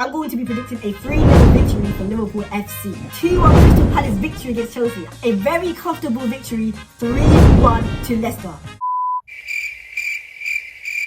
I'm going to be predicting a 3-0 victory for Liverpool FC. 2-1 Crystal Palace victory against Chelsea. A very comfortable victory, 3-1 to Leicester.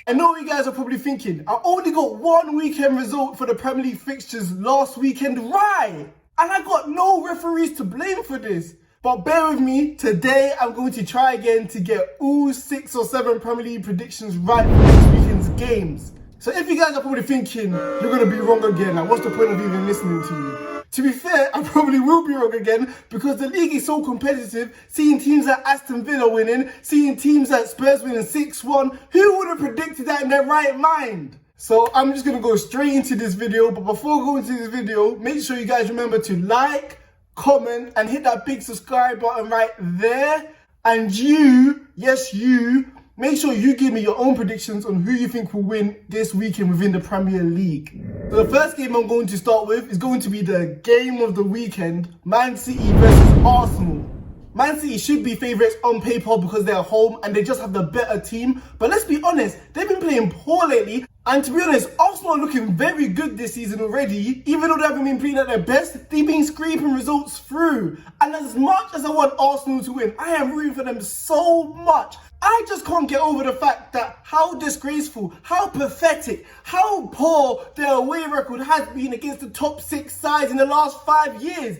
I know what you guys are probably thinking. I only got one weekend result for the Premier League fixtures last weekend, right? And I got no referees to blame for this. But bear with me, today I'm going to try again to get all 6 or 7 Premier League predictions right for this weekend's games. So if you guys are probably thinking, you're going to be wrong again, like what's the point of even listening to you? To be fair, I probably will be wrong again because the league is so competitive, seeing teams like Aston Villa winning, seeing teams like Spurs winning 6-1, who would have predicted that in their right mind? So I'm just going to go straight into this video, but before going into this video, make sure you guys remember to like, comment and hit that big subscribe button right there. And you, yes you, make sure you give me your own predictions on who you think will win this weekend within the Premier League. So the first game I'm going to start with is going to be the game of the weekend, Man City versus Arsenal. Man City should be favourites on paper because they're home and they just have the better team. But let's be honest, they've been playing poor lately. And to be honest, Arsenal are looking very good this season already. Even though they haven't been playing at their best, they've been scraping results through. And as much as I want Arsenal to win, I am rooting for them so much. I just can't get over the fact that how disgraceful, how pathetic, how poor their away record has been against the top 6 sides in the last 5 years.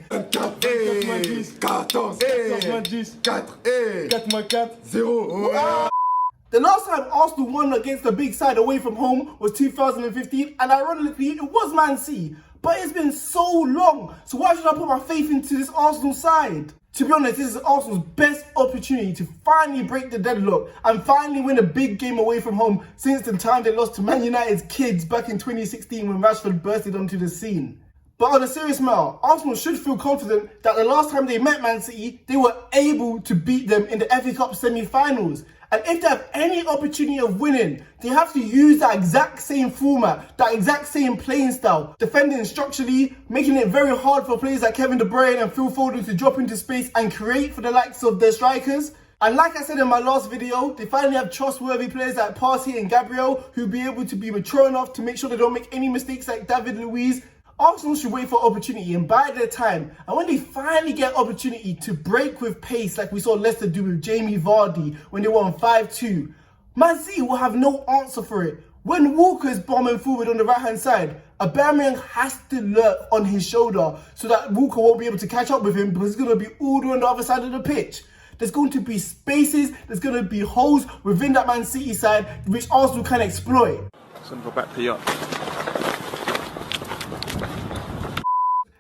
0. The last time Arsenal won against the big side away from home was 2015, and ironically, it was Man City. But it's been so long, so why should I put my faith into this Arsenal side? To be honest, this is Arsenal's best opportunity to finally break the deadlock and finally win a big game away from home since the time they lost to Man United's kids back in 2016 when Rashford bursted onto the scene. But on a serious matter, Arsenal should feel confident that the last time they met Man City, they were able to beat them in the FA Cup semi-finals. And if they have any opportunity of winning, they have to use that exact same format, that exact same playing style, defending structurally, making it very hard for players like Kevin De Bruyne and Phil Foden to drop into space and create for the likes of their strikers. And like I said in my last video, they finally have trustworthy players like Partey and Gabriel who'll be able to be mature enough to make sure they don't make any mistakes like David Luiz. Arsenal should wait for opportunity and bide their time. And when they finally get opportunity to break with pace like we saw Leicester do with Jamie Vardy when they won 5-2, Man City will have no answer for it. When Walker's bombing forward on the right hand side, Aubameyang has to lurk on his shoulder so that Walker won't be able to catch up with him because he's going to be all the way on the other side of the pitch. There's going to be spaces, there's going to be holes within that Man City side which Arsenal can exploit. Go back to you.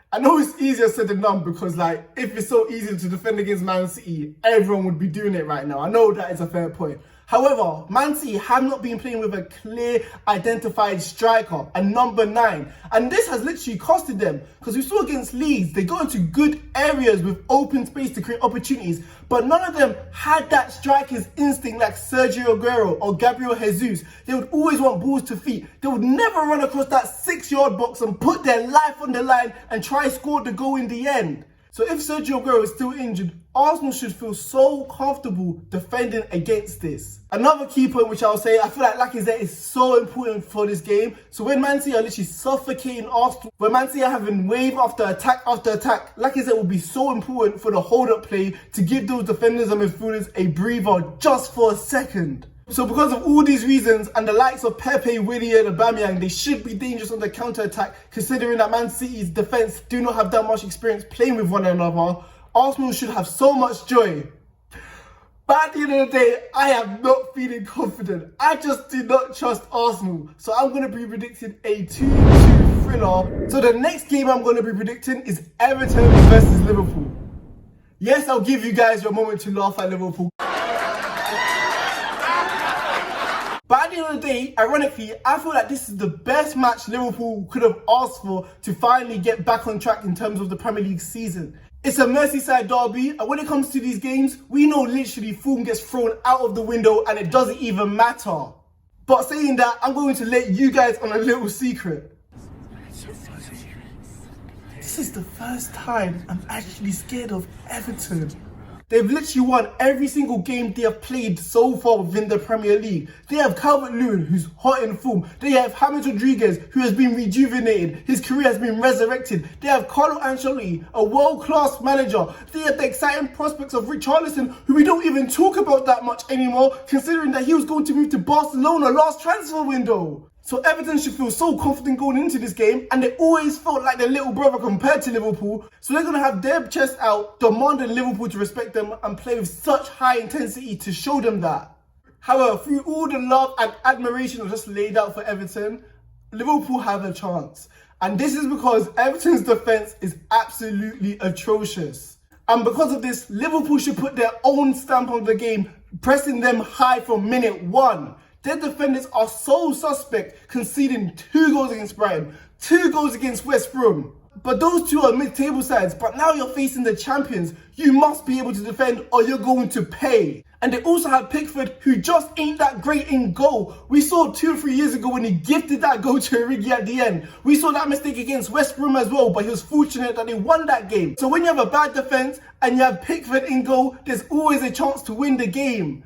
I know it's easier said than done because like, if it's so easy to defend against Man City, everyone would be doing it right now. I know that is a fair point. However, Man City have not been playing with a clear, identified striker, a number 9. And this has literally costed them because we saw against Leeds, they got into good areas with open space to create opportunities, but none of them had that striker's instinct like Sergio Aguero or Gabriel Jesus. They would always want balls to feet. They would never run across that 6-yard box and put their life on the line and try to score the goal in the end. So if Sergio Aguero is still injured, Arsenal should feel so comfortable defending against this. Another key point which I'll say, I feel like Lacazette is so important for this game. So when Man City are literally suffocating Arsenal, when Man City are having wave after attack, Lacazette will be so important for the hold-up play to give those defenders and midfielders a breather just for a second. So because of all these reasons and the likes of Pepe, Willian and Aubameyang, they should be dangerous on the counter-attack considering that Man City's defence do not have that much experience playing with one another. Arsenal should have so much joy. But at the end of the day, I am not feeling confident. I just do not trust Arsenal. So I'm going to be predicting a 2-2 thriller. So the next game I'm going to be predicting is Everton versus Liverpool. Yes, I'll give you guys your moment to laugh at Liverpool. But at the end of the day, ironically, I feel like this is the best match Liverpool could have asked for to finally get back on track in terms of the Premier League season. It's a Merseyside Derby, and when it comes to these games, we know literally form gets thrown out of the window and it doesn't even matter. But saying that, I'm going to let you guys on a little secret. This is the first time I'm actually scared of Everton. They've literally won every single game they have played so far within the Premier League. They have Calvert-Lewin, who's hot in form. They have James Rodriguez, who has been rejuvenated. His career has been resurrected. They have Carlo Ancelotti, a world-class manager. They have the exciting prospects of Richarlison, who we don't even talk about that much anymore, considering that he was going to move to Barcelona last transfer window. So Everton should feel so confident going into this game, and they always felt like their little brother compared to Liverpool. So they're going to have their chest out, demanding Liverpool to respect them and play with such high intensity to show them that. However, through all the love and admiration I just laid out for Everton, Liverpool have a chance. And this is because Everton's defence is absolutely atrocious. And because of this, Liverpool should put their own stamp on the game, pressing them high from minute one. Their defenders are so suspect, conceding 2 goals against Brighton, 2 goals against West Brom. But those two are mid-table sides, but now you're facing the champions. You must be able to defend or you're going to pay. And they also have Pickford, who just ain't that great in goal. We saw 2 or 3 years ago when he gifted that goal to Origi at the end. We saw that mistake against West Brom as well, but he was fortunate that they won that game. So when you have a bad defence and you have Pickford in goal, there's always a chance to win the game.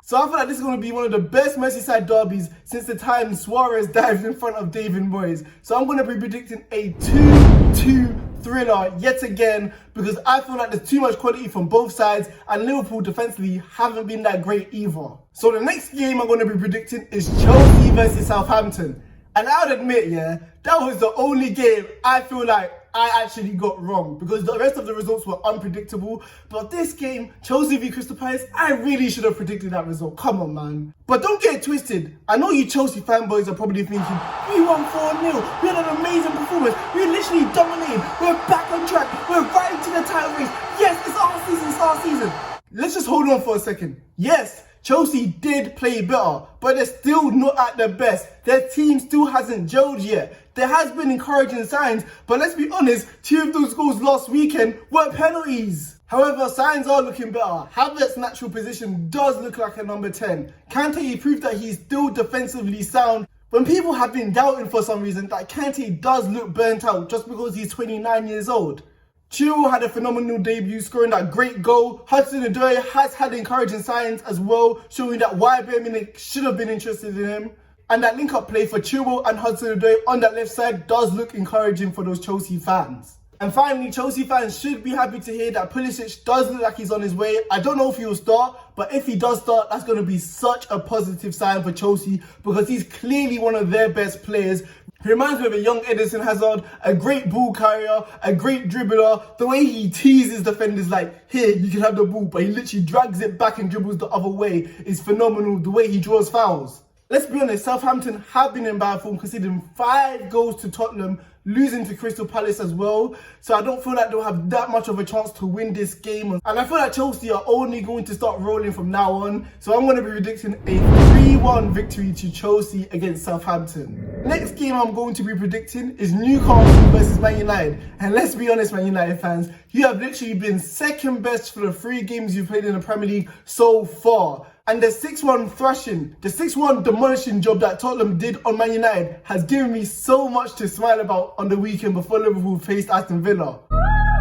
So I feel like this is going to be one of the best Merseyside derbies since the time Suarez dived in front of David Moyes. So I'm going to be predicting a 2-2 thriller yet again, because I feel like there's too much quality from both sides and Liverpool defensively haven't been that great either. So the next game I'm going to be predicting is Chelsea versus Southampton. And I would admit, yeah, that was the only game I feel like I actually got wrong, because the rest of the results were unpredictable. But this game, Chelsea v Crystal Palace, I really should have predicted that result. Come on, man. But don't get it twisted. I know you Chelsea fanboys are probably thinking, we won 4-0. We had an amazing performance. We literally dominated. We're back on track. We're right into the title race. Yes, it's our season. It's our season. Let's just hold on for a second. Yes, Chelsea did play better, but they're still not at their best. Their team still hasn't gelled yet. There has been encouraging signs, but let's be honest, 2 of those goals last weekend were penalties. However, signs are looking better. Havertz's natural position does look like a number 10. Kante proved that he's still defensively sound. When people have been doubting for some reason that Kante does look burnt out just because he's 29 years old. Chilwell had a phenomenal debut, scoring that great goal. Hudson-Odoi has had encouraging signs as well, showing that why Bayern Munich should have been interested in him. And that link-up play for Chilwell and Hudson-Odoi on that left side does look encouraging for those Chelsea fans. And finally, Chelsea fans should be happy to hear that Pulisic does look like he's on his way. I don't know if he will start, but if he does start, that's going to be such a positive sign for Chelsea, because he's clearly one of their best players. He reminds me of a young Edison Hazard, a great ball carrier, a great dribbler. The way he teases defenders like, here, you can have the ball, but he literally drags it back and dribbles the other way is phenomenal. The way he draws fouls. Let's be honest, Southampton have been in bad form, conceding 5 goals to Tottenham, losing to Crystal Palace as well. So I don't feel like they'll have that much of a chance to win this game. And I feel like Chelsea are only going to start rolling from now on. So I'm going to be predicting a 3-1 victory to Chelsea against Southampton. Next game I'm going to be predicting is Newcastle versus Man United. And let's be honest, Man United fans, you have literally been second best for the 3 games you've played in the Premier League so far. And the 6-1 thrashing, the 6-1 demolishing job that Tottenham did on Man United has given me so much to smile about on the weekend before Liverpool faced Aston Villa.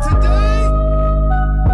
Today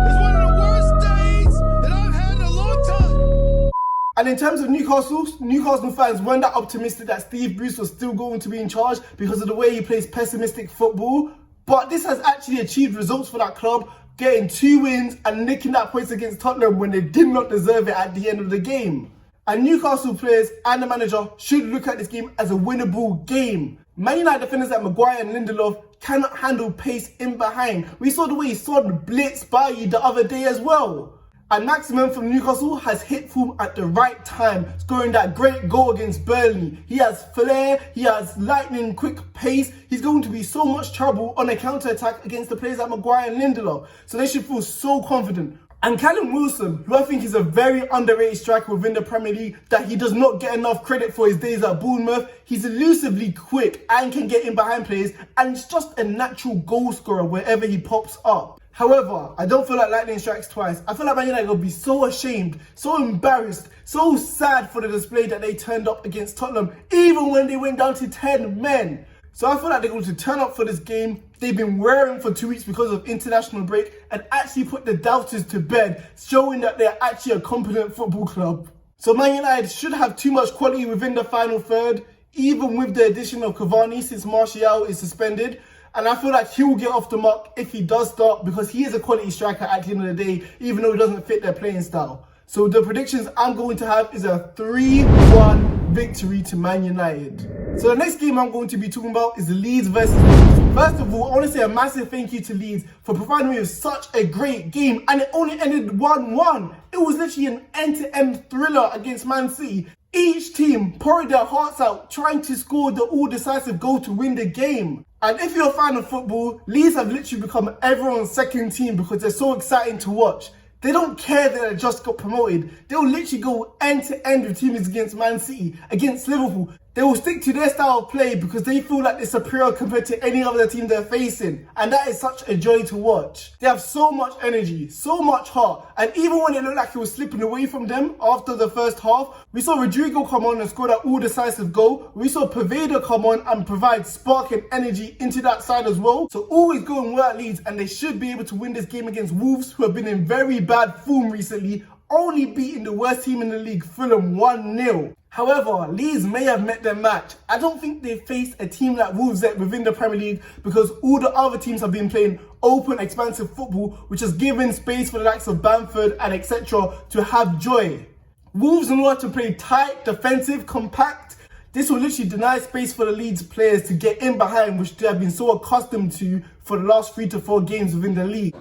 is one of the worst days that I've had in a long time. And in terms of Newcastle fans weren't that optimistic that Steve Bruce was still going to be in charge because of the way he plays pessimistic football. But this has actually achieved results for that club, getting 2 wins and nicking that points against Tottenham when they did not deserve it at the end of the game. And Newcastle players and the manager should look at this game as a winnable game. Man United defenders like Maguire and Lindelof cannot handle pace in behind. We saw the way he saw the blitz by you the other day as well. And Maximum from Newcastle has hit form at the right time, scoring that great goal against Burnley. He has flair, he has lightning quick pace. He's going to be so much trouble on a counter-attack against the players like Maguire and Lindelof. So they should feel so confident. And Callum Wilson, who I think is a very underrated striker within the Premier League, that he does not get enough credit for his days at Bournemouth. He's elusively quick and can get in behind players, and it's just a natural goal scorer wherever he pops up. However, I don't feel like lightning strikes twice. I feel like Man United will be so ashamed, so embarrassed, so sad for the display that they turned up against Tottenham, even when they went down to 10 men. So I feel like they're going to turn up for this game. They've been wearing for 2 weeks because of international break and actually put the doubters to bed, showing that they're actually a competent football club. So Man United should have too much quality within the final third, even with the addition of Cavani since Martial is suspended. And I feel like he will get off the mark if he does start, because he is a quality striker at the end of the day, even though he doesn't fit their playing style. So the predictions I'm going to have is a 3-1 victory to Man United. So the next game I'm going to be talking about is Leeds versus Wolves. First of all, I want to say a massive thank you to Leeds for providing me with such a great game, and it only ended 1-1. It was literally an end-to-end thriller against Man City. Each team poured their hearts out trying to score the all-decisive goal to win the game. And if you're a fan of football, Leeds have literally become everyone's second team because they're so exciting to watch. They don't care that they just got promoted. They'll literally go end-to-end with teams against Man City, against Liverpool. They will stick to their style of play because they feel like they're superior compared to any other team they're facing. And that is such a joy to watch. They have so much energy, so much heart. And even when it looked like it was slipping away from them after the first half, we saw Rodrigo come on and score that all-decisive goal. We saw Poveda come on and provide spark and energy into that side as well. So always going well at Leeds, and they should be able to win this game against Wolves, who have been in very bad form recently, only beating the worst team in the league, Fulham, 1-0. However, Leeds may have met their match. I don't think they faced a team like Wolves yet within the Premier League, because all the other teams have been playing open, expansive football, which has given space for the likes of Bamford and etc. to have joy. Wolves know how to play tight, defensive, compact. This will literally deny space for the Leeds players to get in behind, which they have been so accustomed to for the last 3 to 4 games within the league.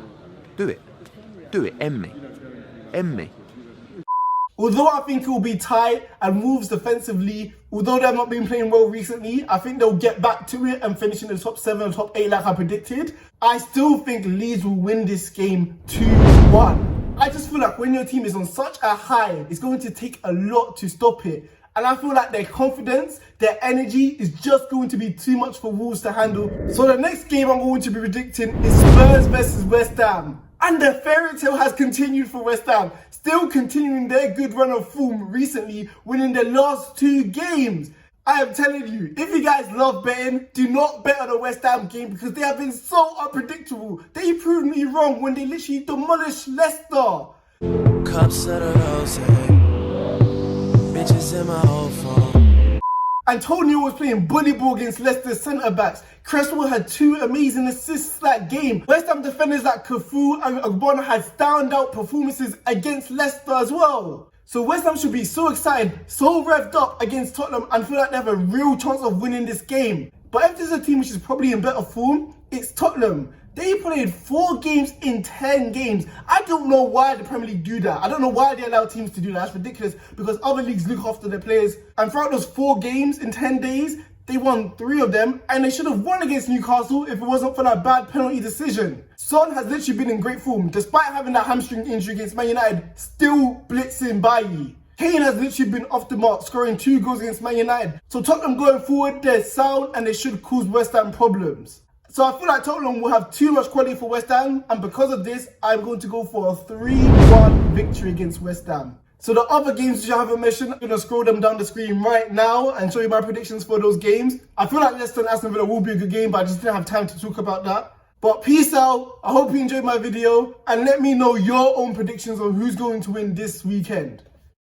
Do it, end me. Although I think it will be tight, and Wolves defensively, although they've not been playing well recently, I think they'll get back to it and finish in the top 7 or top 8 like I predicted. I still think Leeds will win this game 2-1. I just feel like when your team is on such a high, it's going to take a lot to stop it. And I feel like their confidence, their energy is just going to be too much for Wolves to handle. So the next game I'm going to be predicting is Spurs versus West Ham. And the fairy tale has continued for West Ham, still continuing their good run of form recently, winning their last 2 games. I am telling you, if you guys love betting, do not bet on a West Ham game because they have been so unpredictable. They proved me wrong when they literally demolished Leicester. Cups of the rose, bitches in my old phone. Antonio was playing bully ball against Leicester's centre-backs. Cresswell had 2 amazing assists that game. West Ham defenders like Cafu and Ogbonna had standout performances against Leicester as well. So West Ham should be so excited, so revved up against Tottenham, and feel like they have a real chance of winning this game. But if there's a team which is probably in better form, it's Tottenham. They played 4 games in 10 games. I don't know why the Premier League do that. I don't know why they allow teams to do that. That's ridiculous, because other leagues look after their players. And throughout those 4 games in 10 days, they won 3 of them, and they should have won against Newcastle if it wasn't for that bad penalty decision. Son has literally been in great form, despite having that hamstring injury against Man United, still blitzing Bailly. Kane has literally been off the mark, scoring 2 goals against Man United. So Tottenham going forward, they're sound and they should cause West Ham problems. So I feel like Tottenham will have too much quality for West Ham, and because of this, I'm going to go for a 3-1 victory against West Ham. So the other games which I haven't mentioned, I'm going to scroll them down the screen right now and show you my predictions for those games. I feel like Leicester and Aston Villa will be a good game, but I just didn't have time to talk about that. But peace out, I hope you enjoyed my video, and let me know your own predictions on who's going to win this weekend.